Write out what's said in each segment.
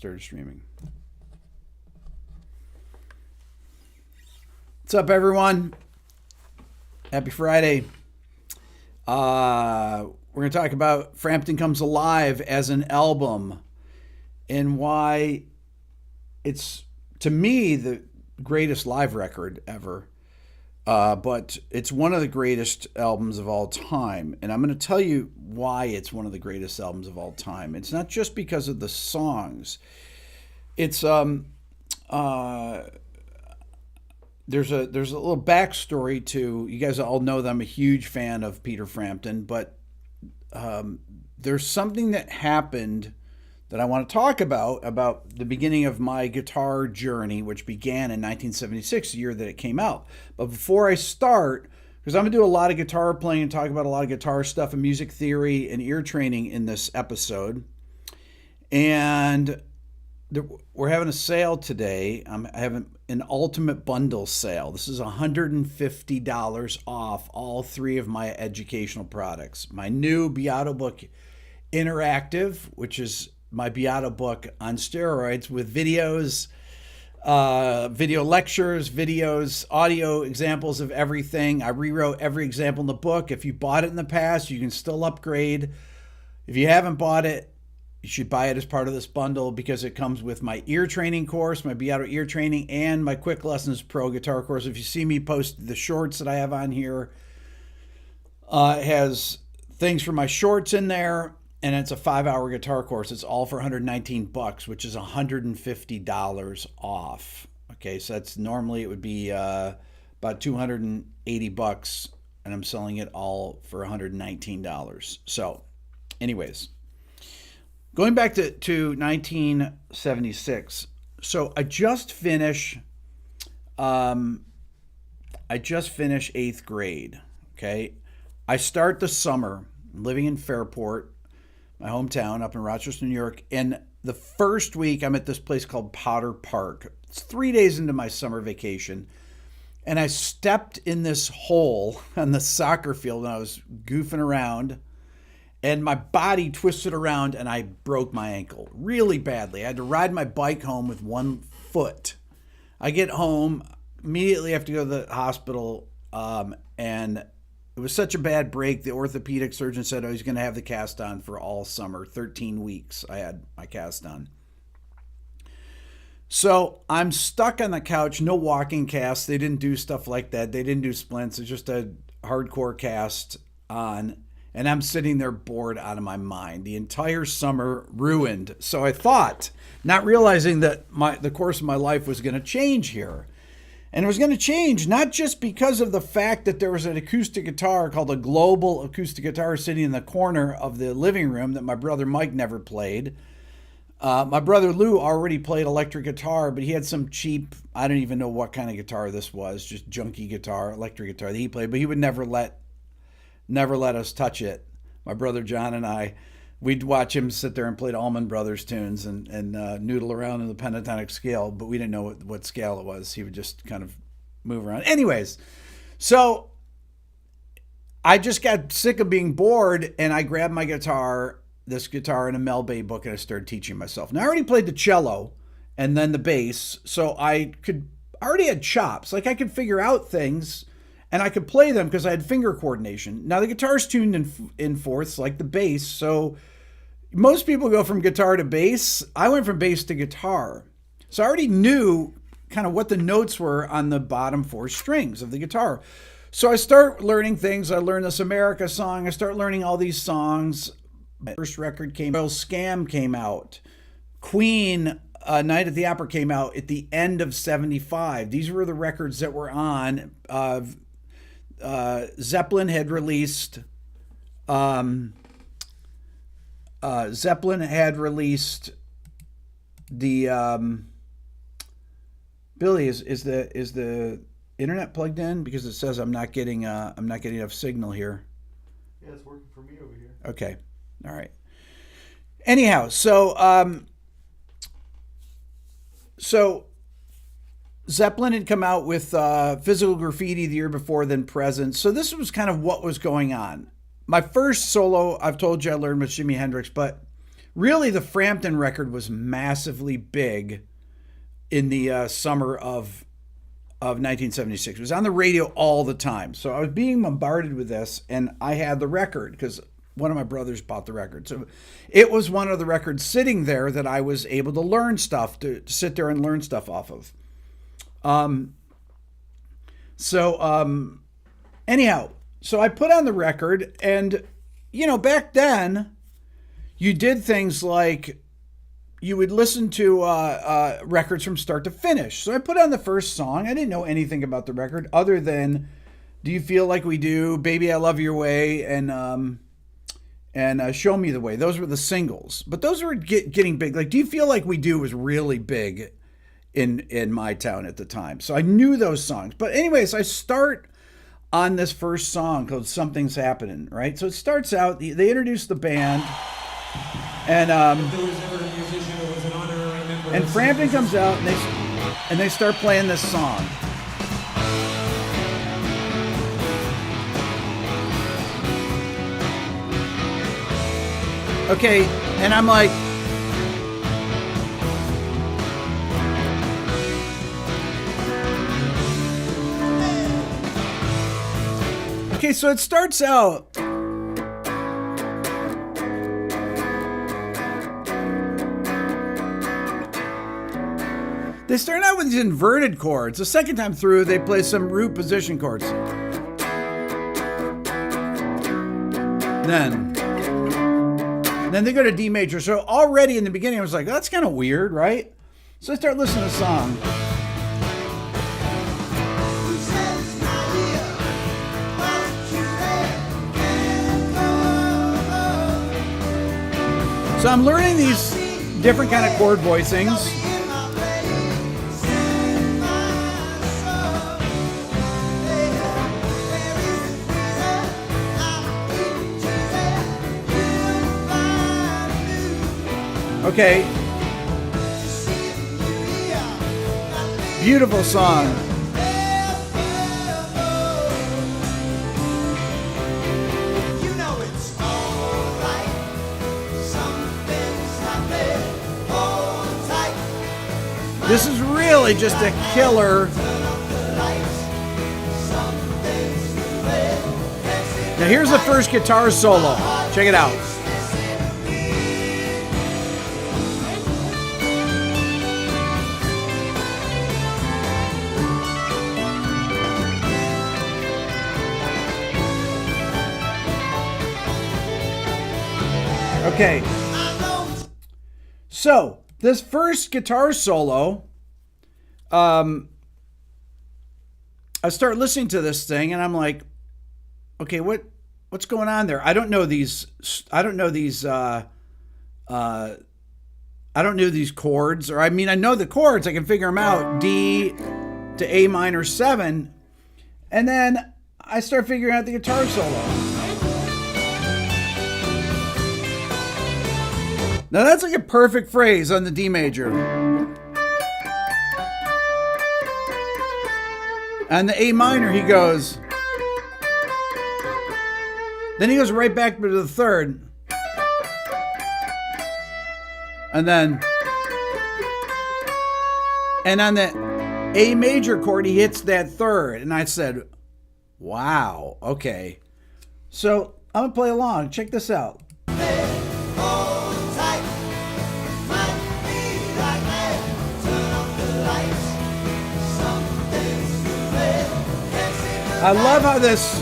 started streaming. What's up, everyone? Happy Friday. We're going to talk about Frampton Comes Alive as an album and why it's, to me, the greatest live record ever. But it's one of the greatest albums of all time. And I'm going to tell you why it's one of the greatest albums of all time. It's not just because of the songs. It's there's a little backstory to, you guys all know that I'm a huge fan of Peter Frampton, but there's something that happened that I want to talk about the beginning of my guitar journey, which began in 1976, the year that it came out. But before I start, because I'm going to do a lot of guitar playing and talk about a lot of guitar stuff and music theory and ear training in this episode. And we're having a sale today. I'm having an ultimate bundle sale. This is $150 off all three of my educational products. My new Beato Book Interactive, which is my Beato book on steroids with videos, video lectures, videos, audio examples of everything. I rewrote every example in the book. If you bought it in the past, you can still upgrade. If you haven't bought it, you should buy it as part of this bundle because it comes with my ear training course, my Beato Ear Training, and my Quick Lessons Pro guitar course. If you see me post the shorts that I have on here, it has things for my shorts in there, and it's a 5-hour guitar course. It's all for $119, which is $150 off. Okay, so that's normally it would be about $280, and I'm selling it all for $119. So, anyways. Going back to 1976, so I just finished 8th grade, okay? I start the summer living in Fairport, my hometown up in Rochester, New York, and the first week I'm at this place called Potter Park. It's 3 days into my summer vacation, and I stepped in this hole on the soccer field and I was goofing around. And my body twisted around and I broke my ankle really badly. I had to ride my bike home with one foot. I get home, immediately have to go to the hospital, and it was such a bad break. The orthopedic surgeon said I was going to have the cast on for all summer. 13 weeks I had my cast on. So I'm stuck on the couch, no walking cast. They didn't do stuff like that. They didn't do splints. It's just a hardcore cast on. And I'm sitting there bored out of my mind. The entire summer ruined. So I thought, not realizing that the course of my life was going to change here. And it was going to change not just because of the fact that there was an acoustic guitar called a global acoustic guitar sitting in the corner of the living room that my brother Mike never played. My brother Lou already played electric guitar, but he had some cheap, I don't even know what kind of guitar this was, just junky guitar, electric guitar that he played, but he would never let us touch it. My brother John and I, we'd watch him sit there and play the Allman Brothers tunes and noodle around in the pentatonic scale, but we didn't know what scale it was. He would just kind of move around. Anyways, so I just got sick of being bored, and I grabbed my guitar, this guitar in a Mel Bay book, and I started teaching myself. Now, I already played the cello and then the bass, so I already had chops. Like, I could figure out things, and I could play them because I had finger coordination. Now, the guitar's tuned in fourths like the bass, so most people go from guitar to bass. I went from bass to guitar. So I already knew kind of what the notes were on the bottom 4 strings of the guitar. So I start learning things. I learned this America song. I start learning all these songs. My first record came out. Scam came out. Queen, Night at the Opera came out at the end of 75. These were the records that were on. Zeppelin had released the Billy, is the internet plugged in? Because it says I'm not getting enough signal here. Yeah, it's working for me over here. Okay. All right. Anyhow, so Zeppelin had come out with Physical Graffiti the year before, then Presence. So this was kind of what was going on. My first solo, I've told you I learned with Jimi Hendrix, but really the Frampton record was massively big in the summer of 1976. It was on the radio all the time. So I was being bombarded with this, and I had the record because one of my brothers bought the record. So it was one of the records sitting there that I was able to learn stuff, to sit there and learn stuff off of. Anyhow, so I put on the record, and, you know, back then you did things like you would listen to records from start to finish. So I put on the first song. I didn't know anything about the record other than Do You Feel Like We Do, Baby I Love Your Way, and Show Me the Way. Those were the singles. But those were getting big. Like Do You Feel Like We Do was really big in my town at the time. So I knew those songs. But anyways, I start on this first song called Something's Happening, right? So it starts out, they introduce the band, and Frampton comes out, and they start playing this song. Okay, and I'm like, okay, so it starts out. They start out with these inverted chords. The second time through, they play some root position chords. Then they go to D major. So already in the beginning, I was like, oh, that's kind of weird, right? So I start listening to the song. So I'm learning these different kind of chord voicings. Okay. Beautiful song. This is really just a killer. Now here's the first guitar solo. Check it out. Okay. So this first guitar solo, I start listening to this thing, and I'm like, okay, what's going on there? I don't know these chords, or I mean, I know the chords, I can figure them out, D to A minor 7, and then I start figuring out the guitar solo. Now that's like a perfect phrase on the D major. On the A minor, he goes. Then he goes right back to the third. And then. And on the A major chord, he hits that third. And I said, wow, okay. So I'm going to play along. Check this out. I love how this.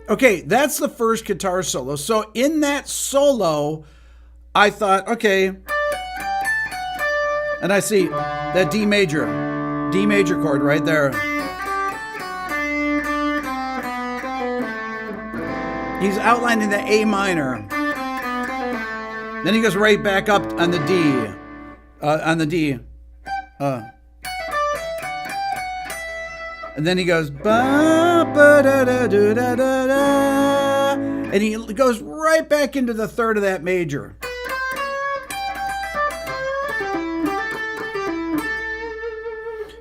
Okay, that's the first guitar solo. So in that solo, I thought, okay, and I see that D major chord right there. He's outlining the A minor. Then he goes right back up on the D. And And then he goes, ba, ba, da, da, da, da, da, da. And he goes right back into the third of that major.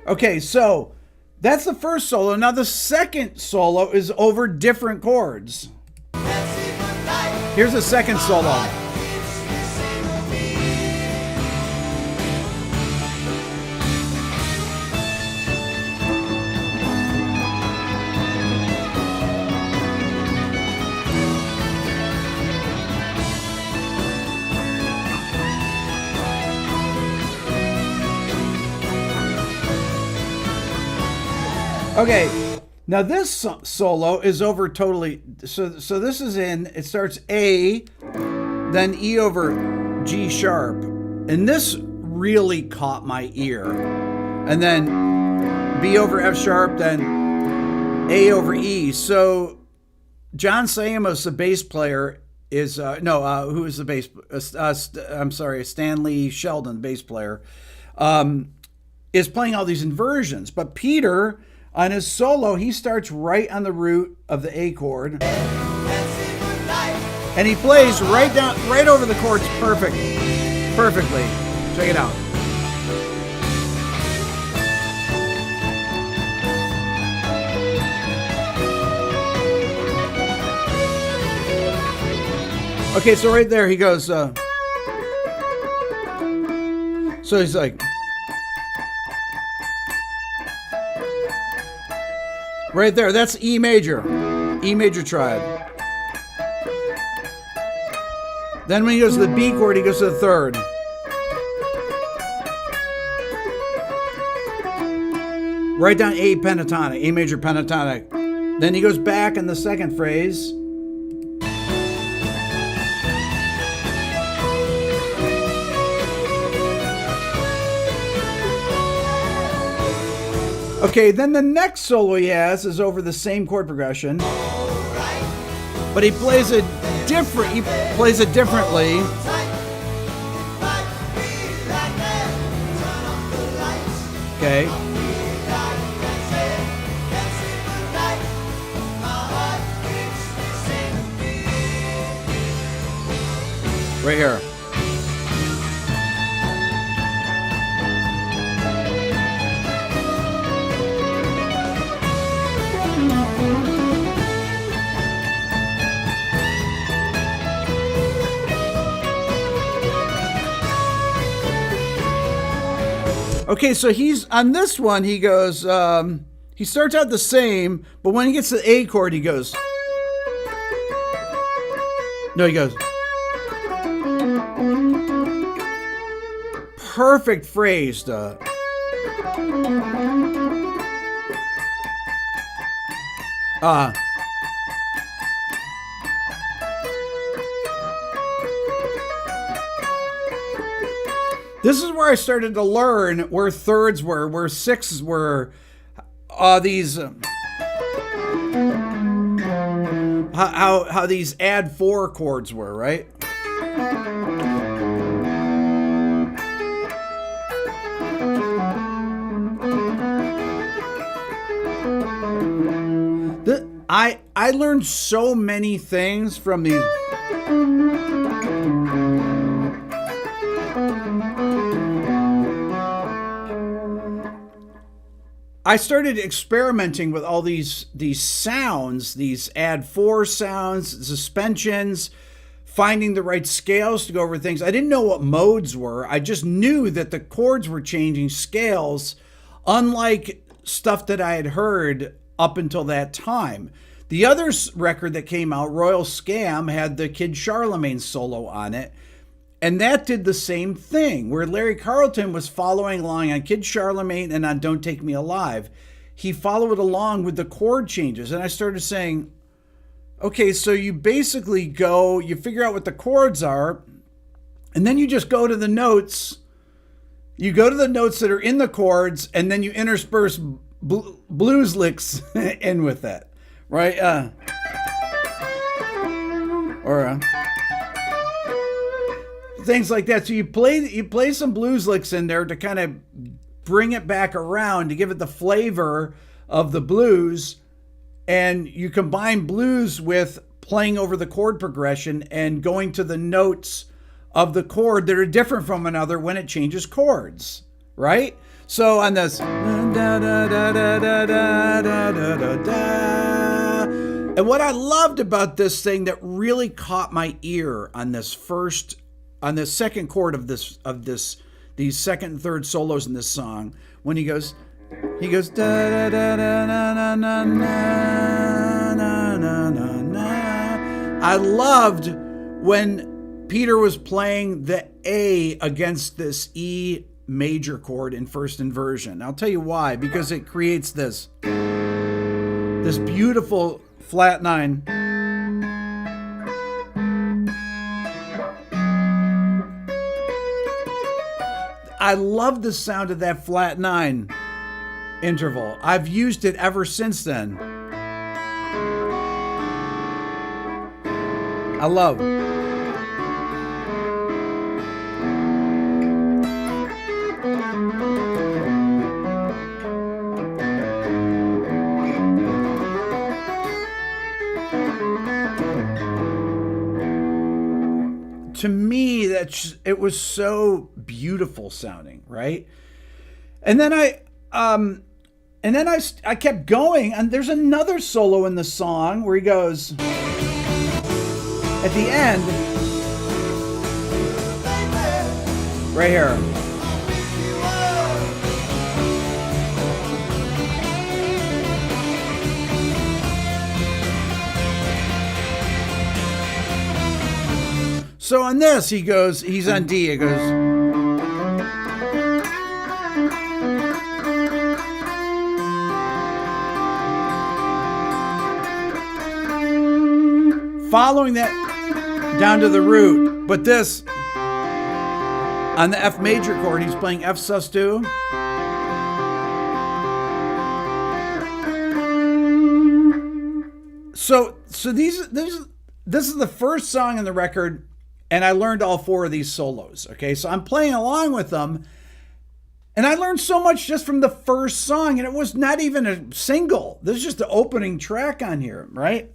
Okay, so that's the first solo. Now the second solo is over different chords. Here's the second solo. Okay, now this solo is over totally, so this is in, it starts A, then E over G sharp, and this really caught my ear. And then B over F sharp, then A over E. So John Samos, the bass player, is, who is the bass, I'm sorry, Stanley Sheldon, the bass player, is playing all these inversions. But Peter, on his solo, he starts right on the root of the A chord. And he plays right over the chords perfectly. Check it out. Okay, so right there he goes, so he's like, right there, that's E major triad. Then when he goes to the B chord, he goes to the third. Right down A pentatonic, A major pentatonic. Then he goes back in the second phrase. Okay, then the next solo he has is over the same chord progression, but he plays it differently. Okay. Right here. Okay, so he's on this one, he goes, he starts out the same, but when he gets to the A chord, he goes, no, he goes, perfect phrased. This is where I started to learn where thirds were, where sixes were, these, how these add four chords were, right? I learned so many things from these. I started experimenting with all these sounds, these add four sounds, suspensions, finding the right scales to go over things. I didn't know what modes were. I just knew that the chords were changing scales, unlike stuff that I had heard up until that time. The other record that came out, Royal Scam, had the Kid Charlemagne solo on it. And that did the same thing, where Larry Carlton was following along on Kid Charlemagne and on Don't Take Me Alive. He followed along with the chord changes. And I started saying, okay, so you basically you figure out what the chords are, and then you just go to the notes. You go to the notes that are in the chords, and then you intersperse blues licks in with that, right? Things like that. So you play some blues licks in there to kind of bring it back around, to give it the flavor of the blues, and you combine blues with playing over the chord progression and going to the notes of the chord that are different from another when it changes chords, right? So on this, and what I loved about this thing that really caught my ear on this second chord of these second and third solos in this song, when he goes da da da da na na na na na na. I loved when Peter was playing the A against this E major chord in first inversion. I'll tell you why, because it creates this beautiful flat nine. I love the sound of that flat nine interval. I've used it ever since then. I love it. To me, it was so beautiful sounding, right? And then I kept going, and there's another solo in the song where he goes at the end, right here. So on this, he's on D, it goes. Following that down to the root, but this, on the F major chord, he's playing F sus2. So this is the first song on the record, and I learned all four of these solos, okay? So I'm playing along with them, and I learned so much just from the first song, and it was not even a single. This is just the opening track on here, right?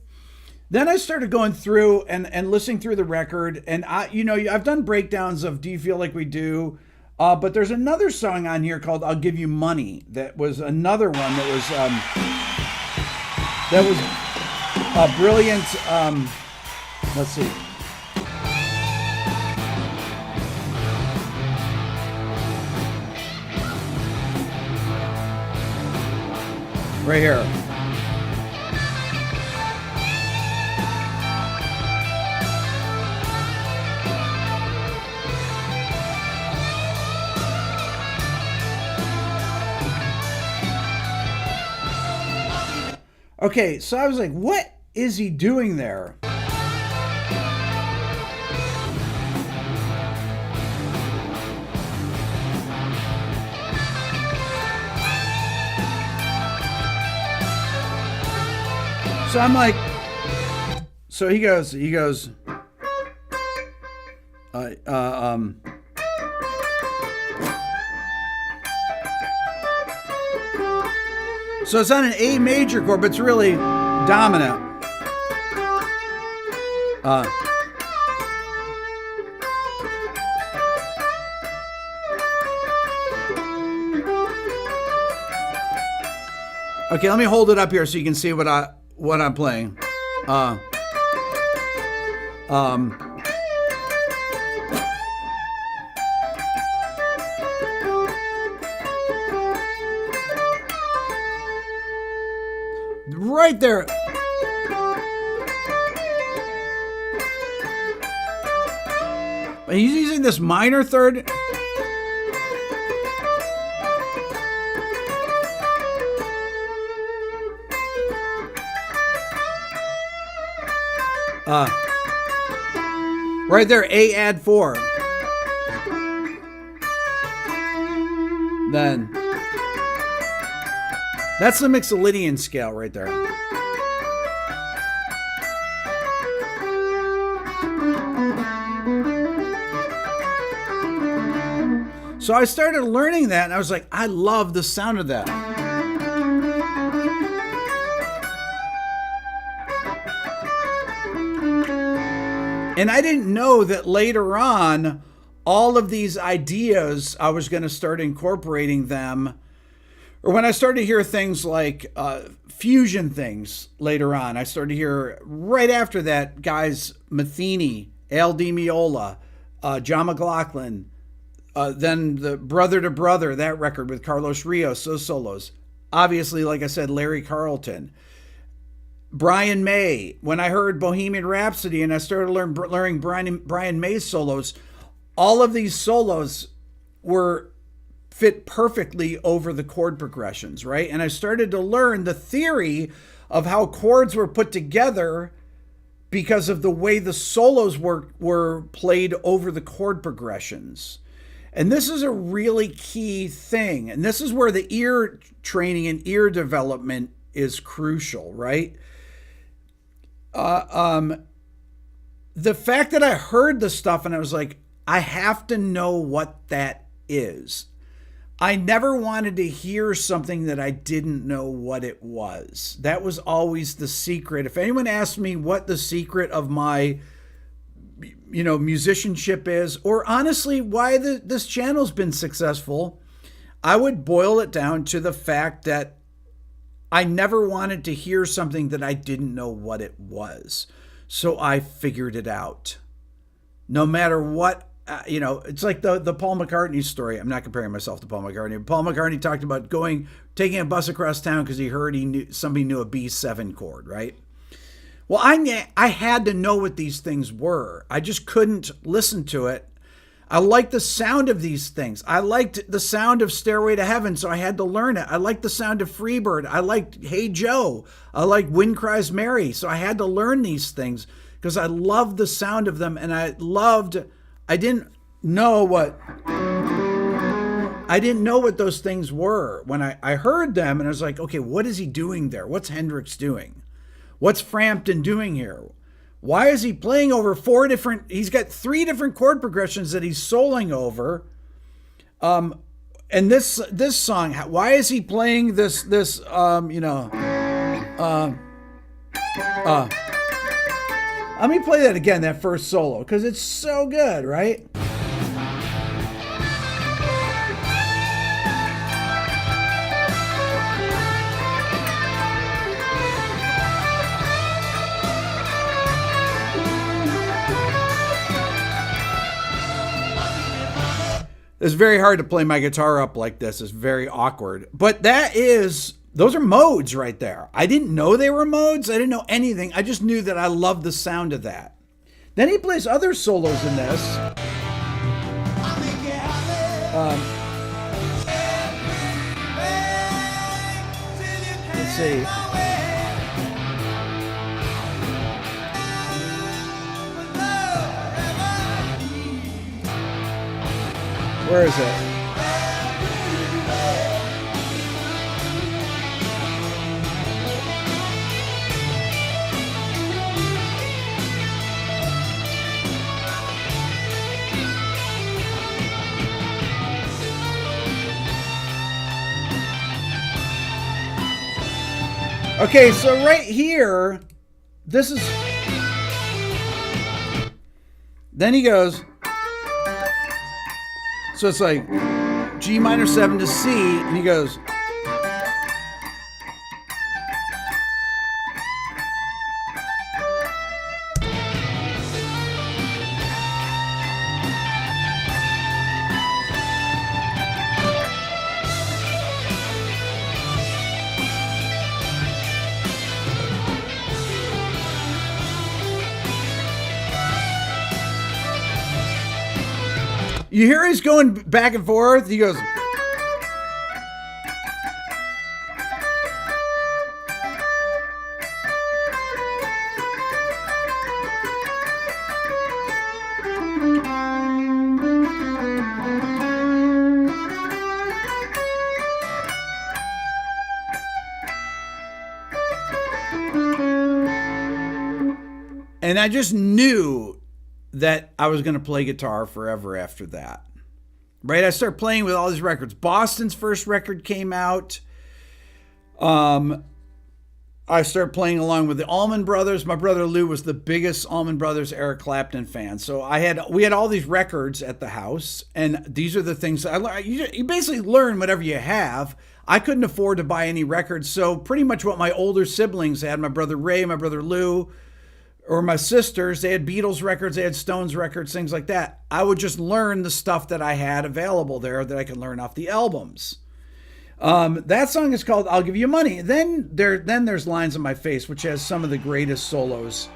Then I started going through and listening through the record, and I've done breakdowns of Do You Feel Like We Do, but there's another song on here called I'll Give You Money that was another one that was brilliant. Let's see. Right here. Okay, so I was like, what is he doing there? So I'm like, so he goes, so it's on an A major chord, but it's really dominant. Okay, let me hold it up here so you can see what I'm playing. Right there. He's using this minor third. Right there, A add 4. Then that's the Mixolydian scale right there. So I started learning that, and I was like, I love the sound of that. And I didn't know that later on, all of these ideas, I was going to start incorporating them. Or when I started to hear things like fusion things later on, I started to hear right after that guys Metheny, Al Di Meola, John McLaughlin, then the Brother to Brother, that record with Carlos Rios, those solos. Obviously, like I said, Larry Carlton. Brian May. When I heard Bohemian Rhapsody and I started learning Brian May's solos, all of these solos were fit perfectly over the chord progressions, right? And I started to learn the theory of how chords were put together because of the way the solos were played over the chord progressions. And this is a really key thing. And this is where the ear training and ear development is crucial, right? The fact that I heard the stuff and I was like, I have to know what that is. I never wanted to hear something that I didn't know what it was. That was always the secret. If anyone asked me what the secret of my, musicianship is, or honestly, why this channel's been successful, I would boil it down to the fact that I never wanted to hear something that I didn't know what it was. So I figured it out. No matter what, it's like the Paul McCartney story. I'm not comparing myself to Paul McCartney. Paul McCartney talked about taking a bus across town because he heard somebody knew a B7 chord, right? Well, I had to know what these things were. I just couldn't listen to it. I liked the sound of these things. I liked the sound of Stairway to Heaven, so I had to learn it. I liked the sound of Freebird. I liked Hey Joe. I liked Wind Cries Mary, so I had to learn these things because I loved the sound of them, and I didn't know what those things were. When I heard them, and I was like, okay, what is he doing there? What's Hendrix doing? What's Frampton doing here? Why is he playing over he's got 3 different chord progressions that he's soloing over. And this song, why is he playing this, let me play that again, that first solo, because it's so good, right? It's very hard to play my guitar up like this. It's very awkward. But those are modes right there. I didn't know they were modes. I didn't know anything. I just knew that I loved the sound of that. Then he plays other solos in this. Let's see. Where is it? Okay, so right here, this is... Then he goes... So it's like G minor 7 to C, and he goes... You hear he's going back and forth? He goes... And I just knew that I was going to play guitar forever after that. Right? I started playing with all these records. Boston's first record came out. I started playing along with the Allman Brothers. My brother Lou was the biggest Allman Brothers Eric Clapton fan. So we had all these records at the house, and these are the things I learned. You basically learn whatever you have. I couldn't afford to buy any records, so pretty much what my older siblings had, my brother Ray, my brother Lou, or my sisters, they had Beatles records, they had Stones records, things like that. I would just learn the stuff that I had available there that I could learn off the albums. That song is called "I'll Give You Money." Then there's "Lines on My Face," which has some of the greatest solos.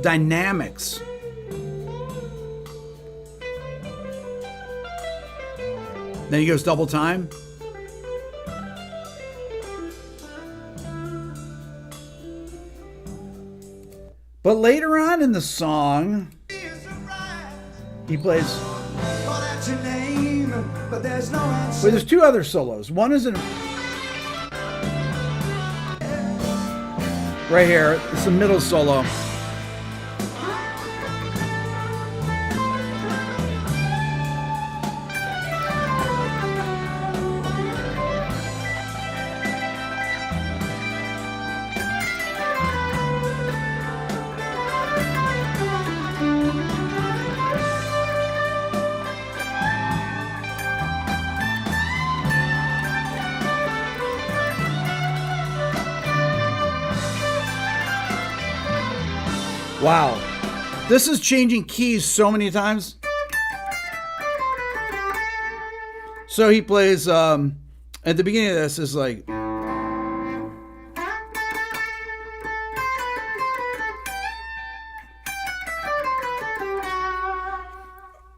Dynamics. Then he goes double time. But later on in the song, he plays. But there's two other solos. One is right here. It's the middle solo. Wow. This is changing keys so many times. So he plays, at the beginning of this is like.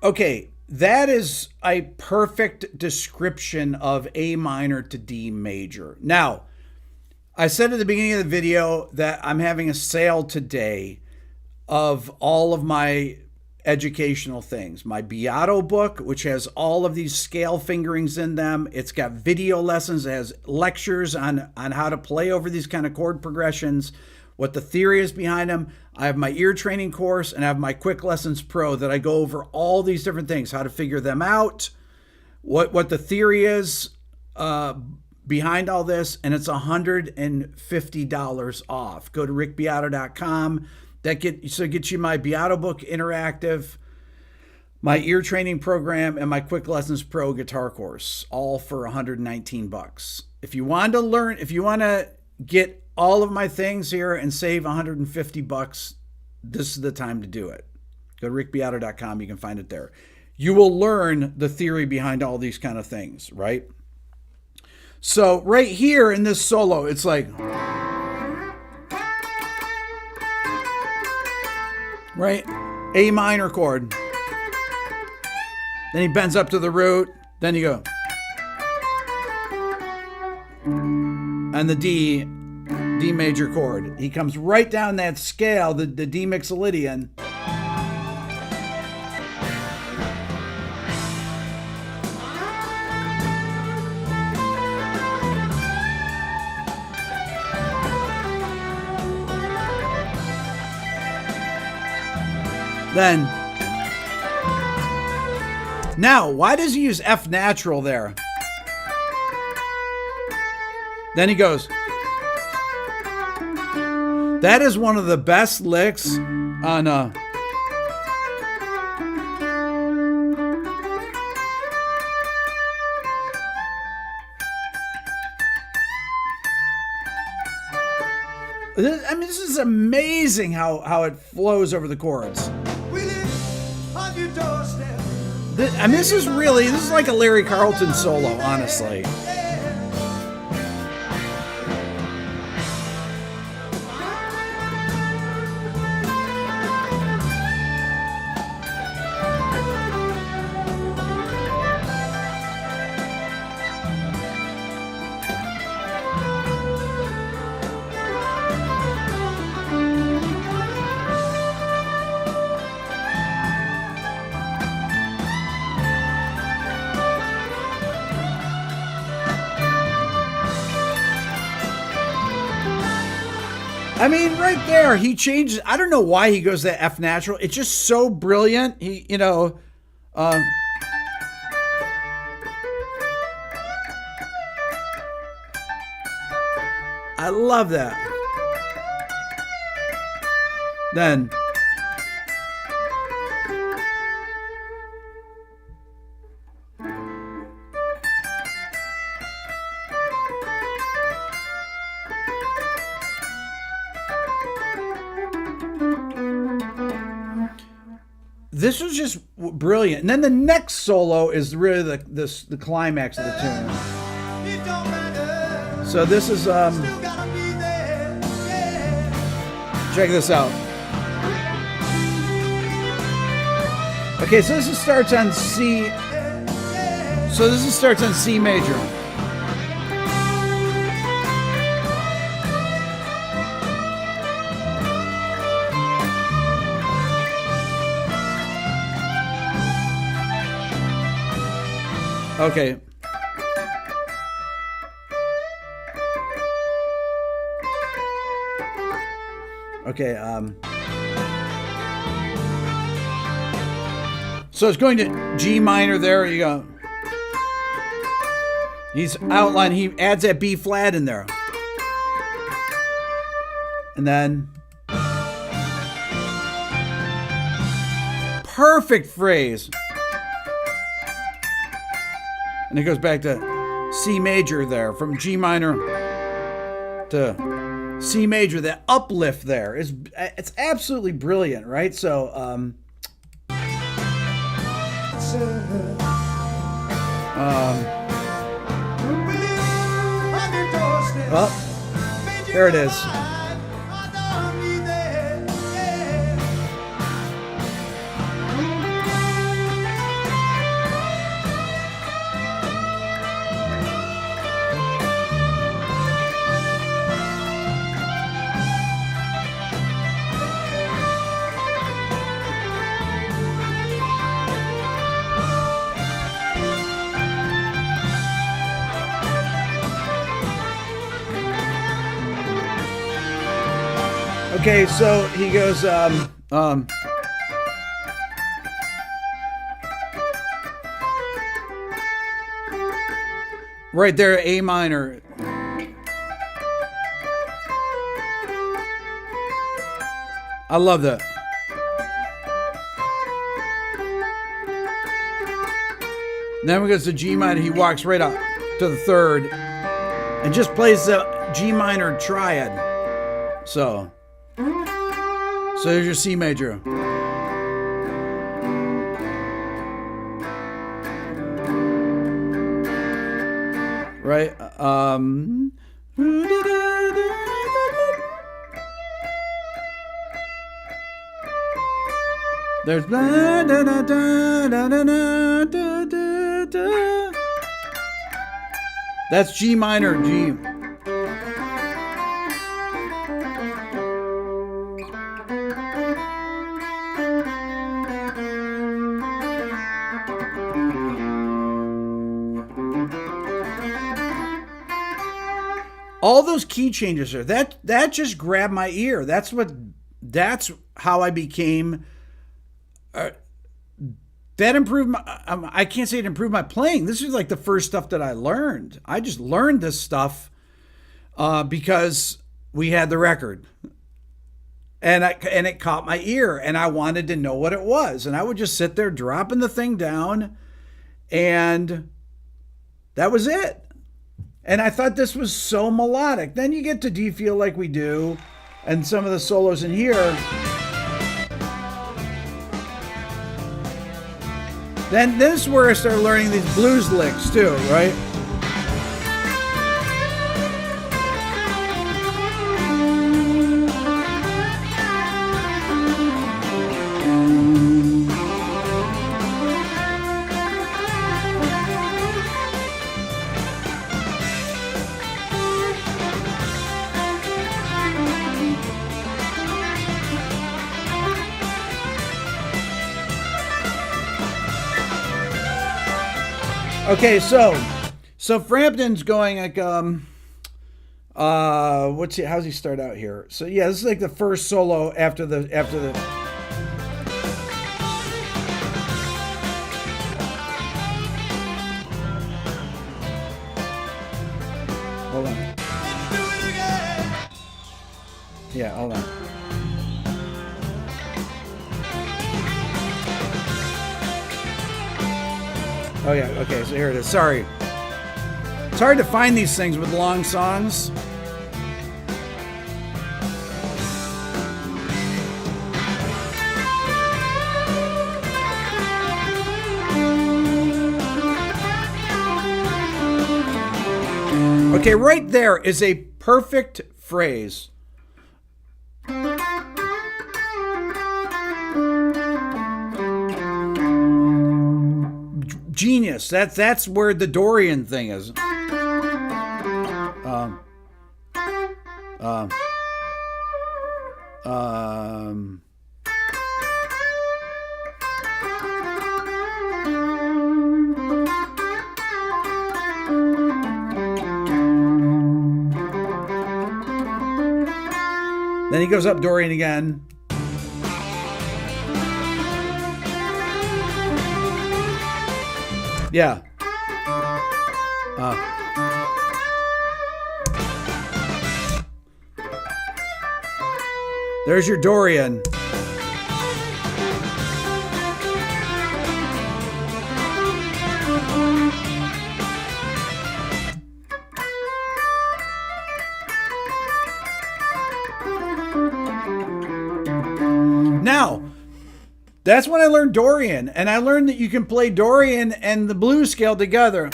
Okay, that is a perfect description of A minor to D major. Now, I said at the beginning of the video that I'm having a sale today of all of my educational things. My Beato book, which has all of these scale fingerings in them. It's got video lessons. It has lectures on how to play over these kind of chord progressions, what the theory is behind them. I have my ear training course, and I have my Quick Lessons Pro that I go over all these different things, how to figure them out, what the theory is behind all this, and it's $150 off. Go to rickbeato.com. That gets you my Beato Book Interactive, my ear training program, and my Quick Lessons Pro guitar course, all for $119. If you want to get all of my things here and save $150, this is the time to do it. Go to rickbeato.com. You can find it there. You will learn the theory behind all these kind of things, right? So right here in this solo, it's like. Right? A minor chord. Then he bends up to the root. Then you go. And the D major chord. He comes right down that scale, the D Mixolydian. Then, now, why does he use F natural there? Then he goes. That is one of the best licks on this is amazing how it flows over the chords. This is like a Larry Carlton solo, honestly. I mean, right there, he changes. I don't know why he goes to F natural. It's just so brilliant. He, I love that. Then, this was just brilliant. And then the next solo is really the climax of the tune. So this is check this out. Okay, so this starts on C. So this starts on C major. Okay. Okay, so it's going to G minor there, you go. He's outlined, he adds that B flat in there. And then perfect phrase. And it goes back to C major there, from G minor to C major. That uplift there is, it's absolutely brilliant, right? So well, there it is. Okay, so he goes, right there, A minor. I love that. Then we go to G minor. He walks right up to the third and just plays the G minor triad. So there's your C major. Right? There's that's G minor, G. All those key changes are that just grabbed my ear. That's how I became. That improved my. I can't say it improved my playing. This is like the first stuff that I learned. I just learned this stuff because we had the record, and it caught my ear, and I wanted to know what it was, and I would just sit there dropping the thing down, and that was it. And I thought this was so melodic. Then you get to D Feel Like We Do, and some of the solos in here. Then this is where I started learning these blues licks too, right? Okay, so Frampton's going like How's he start out here? So yeah, this is like the first solo after the hold on. Yeah, hold on. Oh yeah, okay, so here it is. Sorry. It's hard to find these things with long songs. Okay, right there is a perfect phrase. Genius. That's where the Dorian thing is. Then he goes up Dorian again. Yeah. There's your Dorian. Now, that's when I learned Dorian, and I learned that you can play Dorian and the blues scale together.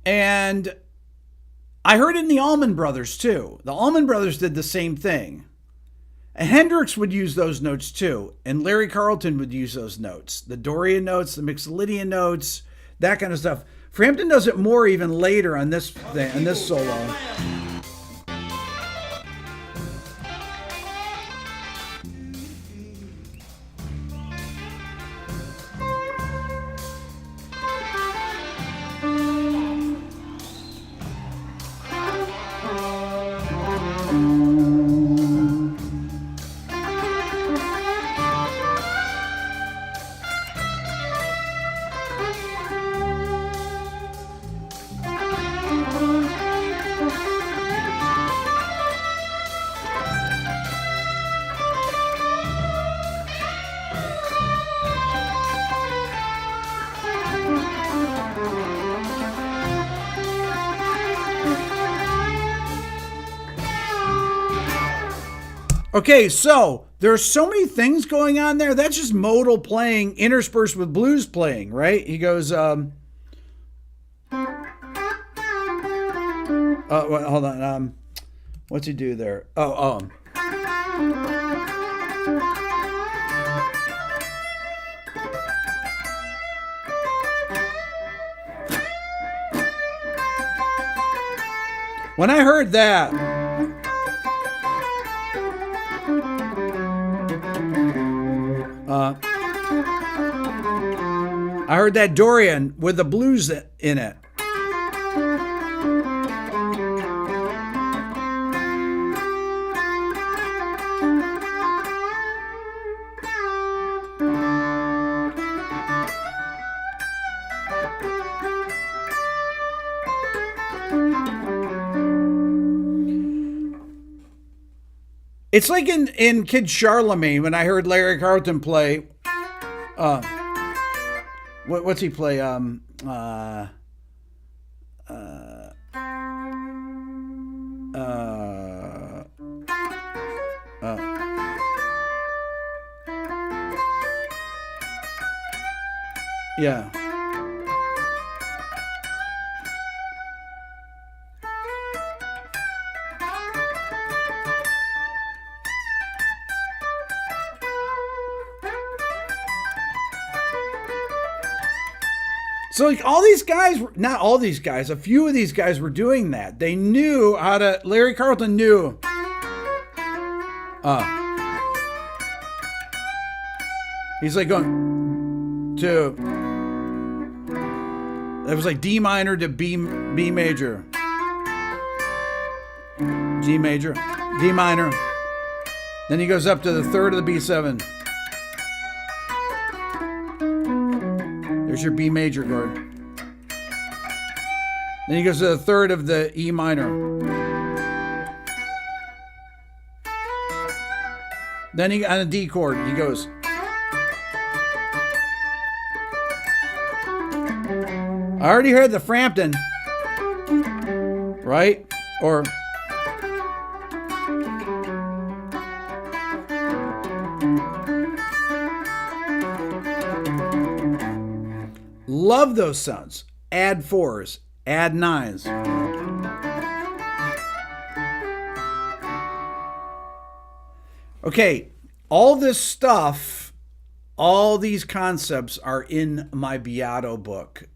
And I heard it in the Allman Brothers too. The Allman Brothers did the same thing. And Hendrix would use those notes too, and Larry Carlton would use those notes. The Dorian notes, the Mixolydian notes, that kind of stuff. Frampton does it more even later on this thing, on this solo. Okay, so there's so many things going on there. That's just modal playing interspersed with blues playing, right? He goes, hold on. What's he do there? When I heard that, I heard that Dorian with the blues in it. It's like in Kid Charlemagne when I heard Larry Carlton play. What's he play? Yeah. So like all these guys, not all these guys, a few of these guys were doing that. They knew how to, Larry Carlton knew. He's like going to, It was like D minor to B major. G major, D minor. Then he goes up to the third of the B7. There's your B major chord. Then he goes to the third of the E minor. Then he on a D chord, he goes. I already heard the Frampton, right? Or love those sounds. Add 4s, add 9s. Okay, all this stuff, all these concepts are in my Beato book.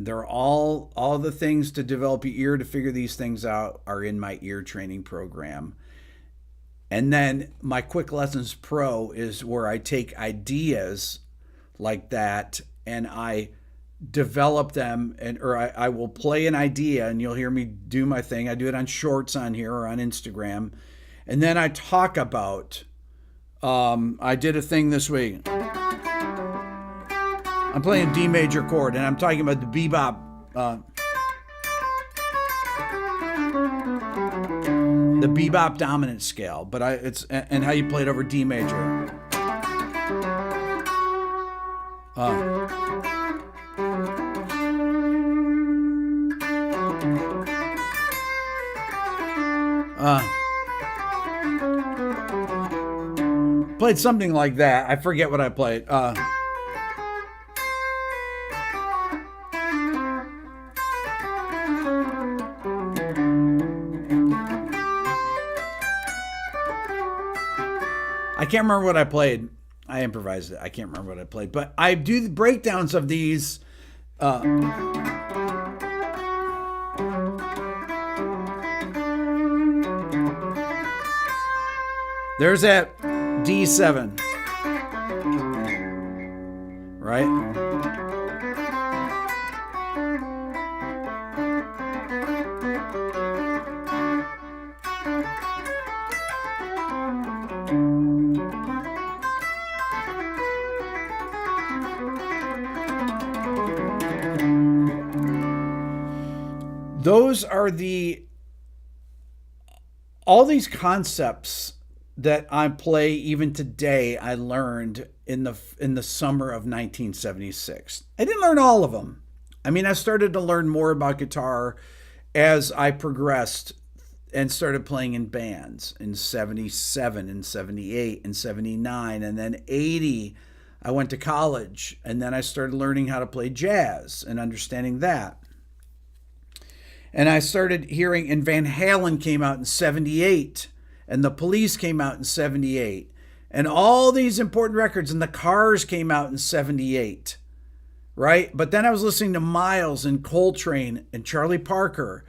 They're all the things to develop your ear to figure these things out are in my ear training program. And then my Quick Lessons Pro is where I take ideas like that and I develop them, or I will play an idea and you'll hear me do my thing. I do it on shorts on here or on Instagram. And then I talk about, I did a thing this week. I'm playing a D major chord and I'm talking about the bebop. The bebop dominant scale, but it's and how you play it over D major. Played something like that. I forget what I played. I can't remember what I played. I improvised it. I can't remember what I played, but I do the breakdowns of these. There's that D7, right? Those are all these concepts that I play even today. I learned in the summer of 1976. I didn't learn all of them. I mean, I started to learn more about guitar as I progressed and started playing in bands in 77 and 78 and 79 and then 80. I went to college and then I started learning how to play jazz and understanding that. And I started hearing, and Van Halen came out in 78, and the Police came out in 78, and all these important records, and the Cars came out in 78, right? But then I was listening to Miles and Coltrane and Charlie Parker,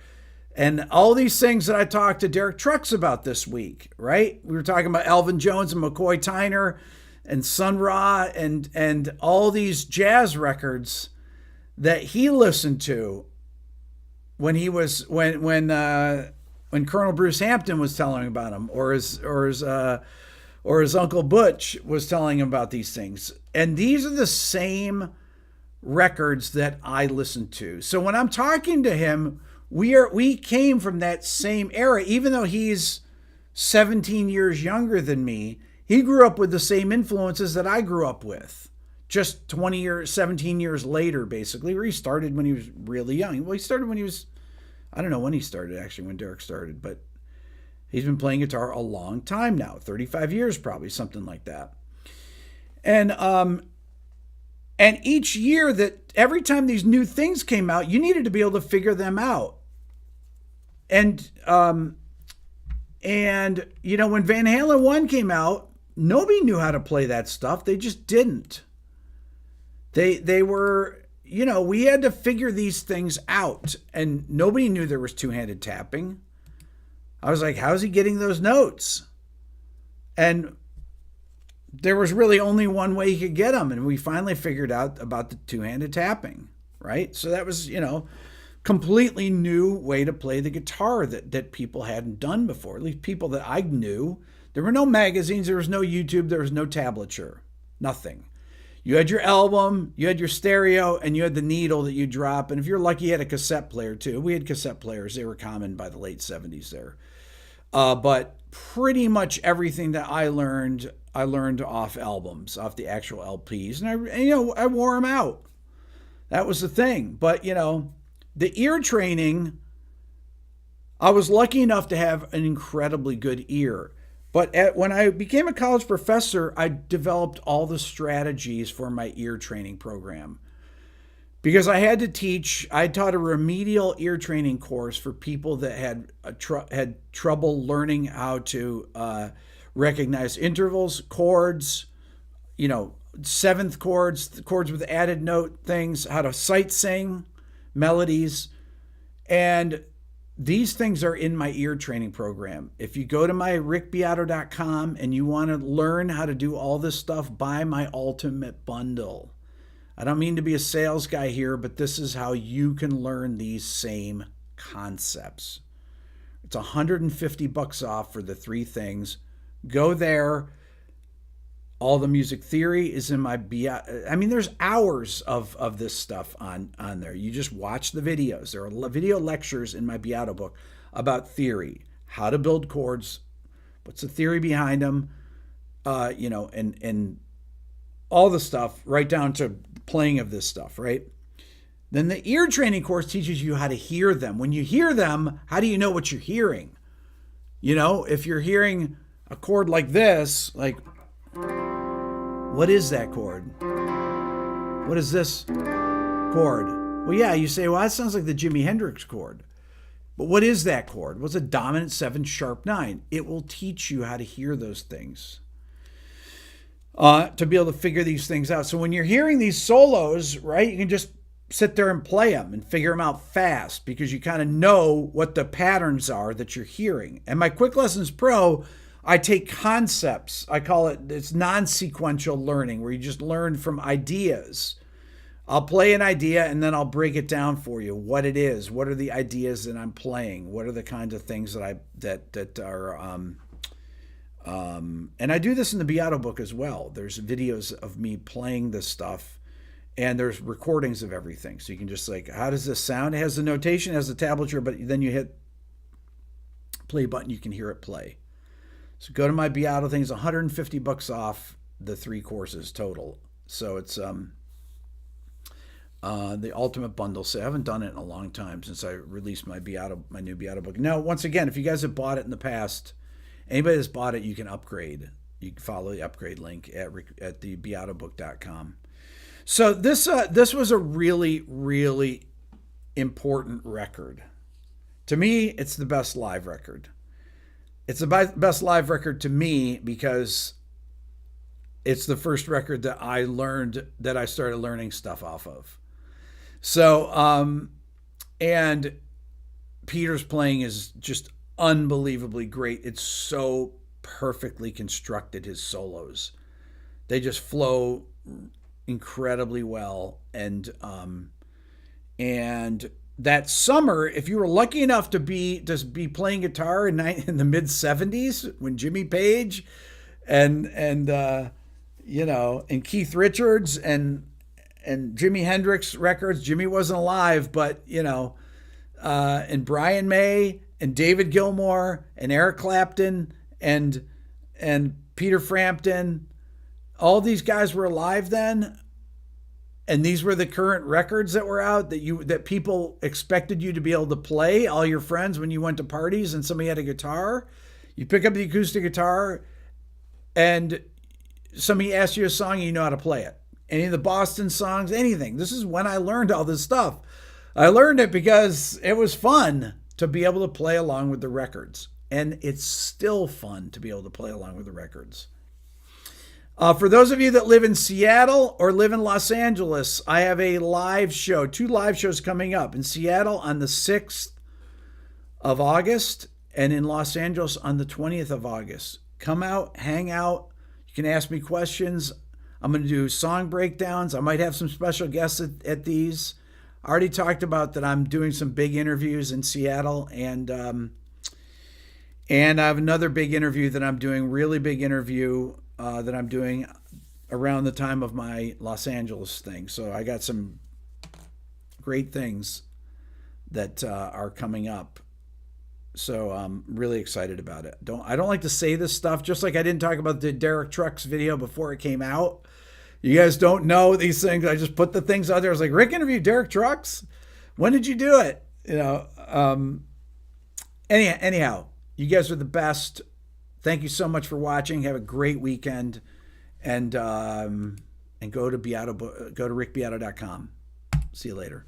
and all these things that I talked to Derek Trucks about this week, right? We were talking about Elvin Jones and McCoy Tyner and Sun Ra and all these jazz records that he listened to when he was when Colonel Bruce Hampton was telling about him, or his Uncle Butch was telling him about these things. And these are the same records that I listened to. So when I'm talking to him, we came from that same era. Even though he's 17 years younger than me, he grew up with the same influences that I grew up with. Just 17 years later, basically, where he started when he was really young. Well, he started when he was, I don't know when he started, actually, when Derek started, but he's been playing guitar a long time now, 35 years probably, something like that. And each year every time these new things came out, you needed to be able to figure them out. And when Van Halen 1 came out, nobody knew how to play that stuff. They just didn't. They were, we had to figure these things out, and nobody knew there was two-handed tapping. I was like, how's he getting those notes? And there was really only one way he could get them, and we finally figured out about the two-handed tapping. right? So that was, completely new way to play the guitar that people hadn't done before, at least people that I knew. There were no magazines, there was no YouTube, there was no tablature, nothing. You had your album, you had your stereo, and you had the needle that you drop. And if you're lucky, you had a cassette player too. We had cassette players. They were common by the late 70s there. But pretty much everything that I learned off albums, off the actual LPs. And I wore them out. That was the thing. But, the ear training, I was lucky enough to have an incredibly good ear. But when I became a college professor, I developed all the strategies for my ear training program. Because I taught a remedial ear training course for people that had trouble learning how to recognize intervals, chords, seventh chords, chords with added note things, how to sight sing, melodies. And these things are in my ear training program. If you go to my rickbeato.com and you want to learn how to do all this stuff, buy my ultimate bundle. I don't mean to be a sales guy here, but this is how you can learn these same concepts. It's $150 off for the 3 things. Go there. All the music theory is in my there's hours of this stuff on there. You just watch the videos. There are video lectures in my Beato book about theory, how to build chords, what's the theory behind them, and all the stuff right down to playing of this stuff, right? Then the ear training course teaches you how to hear them. When you hear them, how do you know what you're hearing? If you're hearing a chord like this, like, what is that chord? What is this chord? Well, yeah, you say, well, that sounds like the Jimi Hendrix chord. But what is that chord? What's a dominant 7 sharp 9? It will teach you how to hear those things. To be able to figure these things out. So when you're hearing these solos, right, you can just sit there and play them and figure them out fast because you kind of know what the patterns are that you're hearing. And my Quick Lessons Pro, I take concepts. I call it's non-sequential learning, where you just learn from ideas. I'll play an idea and then I'll break it down for you, what it is, what are the ideas that I'm playing, what are the kinds of things that are and I do this in the Beato book as well. There's videos of me playing this stuff, and there's recordings of everything. So you can just how does this sound? It has the notation, it has the tablature, but then you hit play button, you can hear it play. So go to my Beato thing. It's $150 off the 3 courses total. So it's the ultimate bundle. So I haven't done it in a long time since I released my new Beato book. Now, once again, if you guys have bought it in the past, anybody that's bought it, you can upgrade. You can follow the upgrade link at the beatobook.com. So this was a really, really important record. To me, it's the best live record. It's the best live record to me because it's the first record that I started learning stuff off of. So, and Peter's playing is just unbelievably great. It's so perfectly constructed, his solos. They just flow incredibly well. And that summer, if you were lucky enough to be playing guitar in the mid 70s when Jimmy Page and Keith Richards and Jimi Hendrix records, Jimmy wasn't alive, but and Brian May and David Gilmour and Eric Clapton and Peter Frampton, all these guys were alive then. And these were the current records that were out that people expected you to be able to play, all your friends, when you went to parties and somebody had a guitar. You pick up the acoustic guitar and somebody asks you a song and you know how to play it. Any of the Boston songs, anything. This is when I learned all this stuff. I learned it because it was fun to be able to play along with the records. And it's still fun to be able to play along with the records. For those of you that live in Seattle or live in Los Angeles, I have a live show, 2 live shows coming up. In Seattle on the 6th of August and in Los Angeles on the 20th of August. Come out, hang out. You can ask me questions. I'm going to do song breakdowns. I might have some special guests at these. I already talked about that I'm doing some big interviews in Seattle, and I have another big interview that I'm doing, really big interview that I'm doing around the time of my Los Angeles thing. So I got some great things that are coming up. So I'm really excited about it. I don't like to say this stuff, just like I didn't talk about the Derek Trucks video before it came out. You guys don't know these things. I just put the things out there. I was like, Rick interviewed Derek Trucks. When did you do it? Anyhow, you guys are the best. Thank you so much for watching. Have a great weekend, and go to rickbeato.com. See you later.